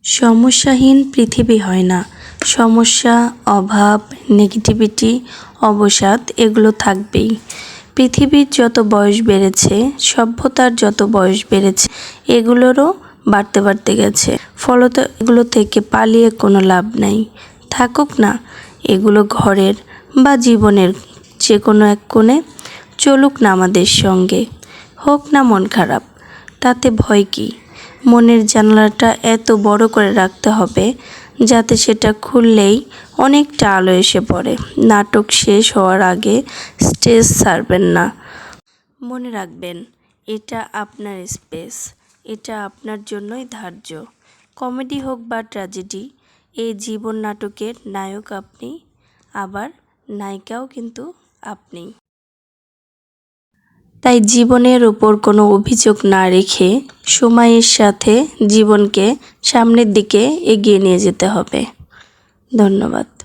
সমস্যাহীন পৃথিবী হয় না। সমস্যা, অভাব, নেগেটিভিটি, অবসাদ এগুলো থাকবেই। পৃথিবীর যত বয়স বেড়েছে, সভ্যতার যত বয়স বেড়েছে, এগুলোরও বাড়তে বাড়তে গেছে। ফলত এগুলো থেকে পালিয়ে কোনো লাভ নাই। থাকুক না এগুলো ঘরের বা জীবনের যে কোনো এক কোণে, চলুক না আমাদের সঙ্গে। হোক না মন খারাপ, তাতে ভয় কী? মনের জানালাটা এত বড় করে রাখতে হবে যাতে সেটা খুললেই অনেকটা আলো এসে পড়ে। নাটক শেষ হওয়ার আগে স্টেজ ছাড়বেন না। মনে রাখবেন, এটা আপনার স্পেস, এটা আপনার জন্যই ধার্য। কমেডি হোক বা ট্র্যাজেডি, এই জীবন নাটকের নায়ক আপনি, আবার নায়িকাও কিন্তু আপনি। তাই জীবনের উপর কোনো অভিযোগ না রেখে সময়ের সাথে জীবনকে সামনের দিকে এগিয়ে নিয়ে যেতে হবে। ধন্যবাদ।